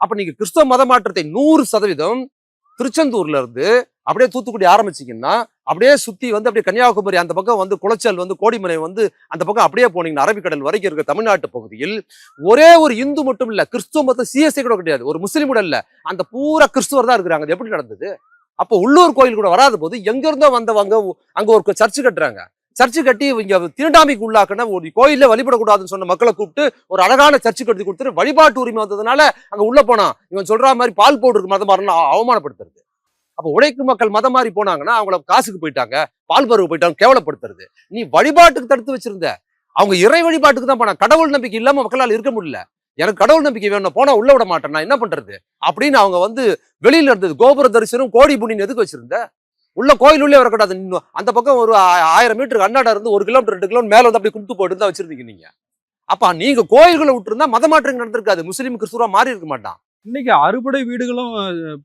அப்ப நீங்க கிறிஸ்தவ மத மாற்றத்தை 100% திருச்செந்தூர்ல இருந்து அப்படியே தூத்துக்குடி ஆரம்பிச்சீங்கன்னா அப்படியே சுத்தி வந்து அப்படியே கன்னியாகுமரி அந்த பக்கம் வந்து குளச்சல் வந்து கோடிமலை வந்து அந்த பக்கம் அப்படியே போனீங்கன்னா அரபிக்கடல் வரைக்கும் இருக்க தமிழ்நாட்டு பகுதியில் ஒரே ஒரு இந்து மட்டும் இல்ல, கிறிஸ்துவ மத சிஎஸ்ஐ கூட கிடையாது, ஒரு முஸ்லீம் கூட இல்ல, அந்த பூரா கிறிஸ்துவர் தான் இருக்கிறாங்க. அது எப்படி நடந்தது? அப்போ உள்ளூர் கோயில் கூட வராத போது எங்க இருந்தோ வந்தவங்க அங்க ஒரு சர்ச்சு கட்டுறாங்க. சர்ச்சு கட்டி இங்க தீண்டாமைக்கு உள்ளாக்குன ஒரு கோயில வழிபடக்கூடாதுன்னு சொன்ன மக்களை கூப்பிட்டு ஒரு அழகான சர்ச்சு கட்டி கொடுத்துட்டு வழிபாட்டு உரிமை வந்ததுனால அங்க உள்ள போனா இவன் சொல்ற மாதிரி பால் பவுடருக்கு மதம் மாறணும் அவமானப்படுத்துறது. அப்ப உழைக்கும் மக்கள் மதம் மாறி போனாங்கன்னா அவங்கள காசுக்கு போயிட்டாங்க, பால் பருவு போயிட்டாங்க, கேவலப்படுத்துறது. நீ வழிபாட்டுக்கு தடுத்து வச்சிருந்த, அவங்க இறை வழிபாட்டுக்கு தான் போனா, கடவுள் நம்பிக்கை இல்லாம மக்களால் இருக்க முடியல. எனக்கு கடவுள் நம்பிக்கை வேணும், போனா உள்ள விட மாட்டேன், நான் என்ன பண்றது அப்படின்னு அவங்க வந்து வெளியில இருந்தது. கோபுர தரிசனம் கோடி புண்ணின்னு எதுக்கு வச்சிருந்த? உள்ள கோயில் உள்ளே வரக்கூடாது. அந்த பக்கம் ஒரு 1000 மீட்டருக்கு அண்ணாடா இருந்து 1 கிலோமீட்டர் 2 கிலோமீட்டர் மேல வந்து அப்படி கும்பிட்டு போயிட்டு தான் வச்சிருந்தீங்க நீங்க. அப்ப நீங்க கோயில்களை விட்டுருந்தா மத மாற்றம் நடந்திருக்காது, முஸ்லீம் கிறிஸ்துவா மாறி இருக்க மாட்டான். இன்னைக்கு அறுபடை வீடுகளும்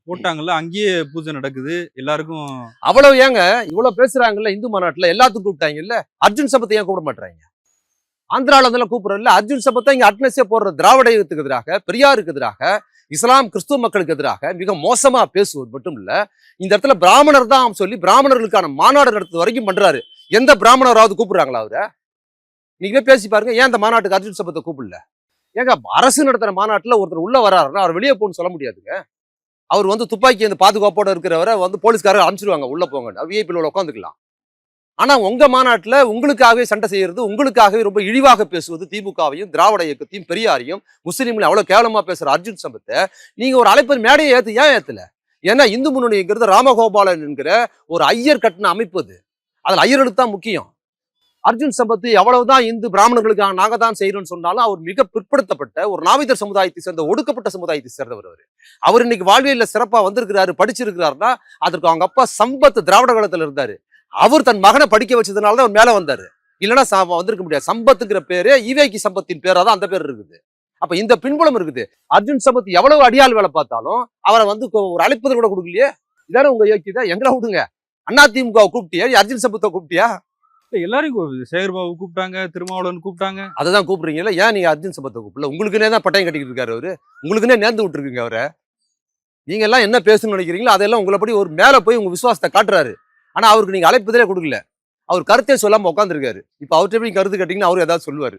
போட்டாங்கல்ல, அங்கேயே பூஜை நடக்குது எல்லாருக்கும். அவ்வளவு ஏங்க இவ்வளவு பேசுறாங்கல்ல இந்து மாநாட்டுல, எல்லாத்துக்கும் கூப்பிட்டாங்கல்ல, அர்ஜுன் சபத்தை ஏன் கூப்பிட மாட்டாங்க? ஆந்திரால வந்து கூப்பிடுறதுல அர்ஜுன் சபத்தை இங்க அட்னஸே போடுற திராவிட இயக்கத்துக்கு எதிராக, பெரியாருக்கு எதிராக, இஸ்லாம் கிறிஸ்துவ மக்களுக்கு எதிராக மிக மோசமா பேசுவது மட்டும் இல்ல, இந்த இடத்துல பிராமணர் தான் சொல்லி பிராமணர்களுக்கான மாநாடு நடத்துறது வரைக்கும் பண்றாரு. எந்த பிராமணராவது கூப்பிடுறாங்களா அவரை? நீங்களே பேசி பாருங்க, ஏன் அந்த மாநாட்டுக்கு அர்ஜுன் சபத்தை கூப்பிடல? ஏங்க அரசு நடத்துற மாநாட்டுல ஒருத்தர் உள்ள வராருன்னா அவர் வெளியே போன்னு சொல்ல முடியாதுங்க. அவர் வந்து துப்பாக்கி அந்த பாதுகாப்போட இருக்கிறவரை வந்து போலீஸ்காரர் அனுப்பிச்சிருவாங்க, உள்ள போங்க, விஐபியில் உட்காந்துக்கலாம். ஆனா உங்க மாநாட்டுல உங்களுக்காகவே சண்டை செய்யறது, உங்களுக்காகவே ரொம்ப இழிவாக பேசுவது திமுகவையும் திராவிட இயக்கத்தையும் பெரியாரையும் முஸ்லீம்களை அவ்வளவு கேவலமா பேசுற அர்ஜுன் சம்பத்தை நீங்க ஒரு அழைப்பு மேடையை ஏன் ஏத்துல? ஏன்னா இந்து முன்னணிங்கிறது ராமகோபாலன் என்கிற ஒரு ஐயர் கட்டின அமைப்பு. அது அதுல ஐயர்களுக்கு தான் முக்கியம். அர்ஜுன் சம்பத் எவ்வளவுதான் இந்து பிராமணர்களுக்காக நாங்க தான் செய்யறோம்னு சொன்னாலும் அவர் மிக பிற்படுத்தப்பட்ட ஒரு நாவிதர் சமுதாயத்தை சேர்ந்த ஒடுக்கப்பட்ட சமுதாயத்தை சேர்ந்தவர். அவர் இன்னைக்கு வாழ்வியல்ல சிறப்பா வந்திருக்கிறாரு, படிச்சிருக்கிறாருன்னா அதற்கு அவங்க அப்பா சம்பத் திராவிட காலத்துல இருந்தாரு. அவர் தன் மகனை படிக்க வச்சதுனாலதான் அவர் மேல வந்தாரு, இல்லைன்னா வந்திருக்க முடியாது. சம்பத்துங்கிற பேரு ஈவேக்கி சம்பத்தின் பேரா தான் அந்த பேர் இருக்குது. அப்ப இந்த பின்புலம் இருக்குது. அர்ஜுன் சம்பத் எவ்வளவு அடியாள் வேலை பார்த்தாலும் அவரை வந்து ஒரு அழைப்பது கூட கொடுக்கலையே. இதான உங்க யோக்கியதா? எங்களை விடுங்க, அதிமுக கூப்பிட்டியா, அர்ஜுன் சம்பத்தை கூப்பிட்டியா? எல்லாரும் சேகர்பாபு கூப்பிட்டாங்க, திருமாவளவன் கூப்பிட்டாங்க, அதான் கூப்பிடுறீங்களா? ஏன் நீங்க அர்ஜுன் சம்பத்தை கூப்பிடல? உங்களுக்குன்னே தான் பட்டையம் கட்டிக்கிட்டு இருக்காரு அவரு, உங்களுக்குன்னே நேர்ந்து விட்டுருக்கீங்க அவரை. நீங்க எல்லாம் என்ன பேசணும்னு நினைக்கிறீங்களோ அதெல்லாம் உங்களை ஒரு மேல போய் உங்க விசுவாசத்தை காட்டுறாரு. ஆனா அவருக்கு நீங்க அழைப்பதிலே கொடுக்கல, அவர் கருத்தே சொல்லாம உட்காந்துருக்காரு. இப்ப அவர்கிட்ட போய் கருத்து கேட்டீங்கன்னா அவரு ஏதாவது சொல்லுவாரு.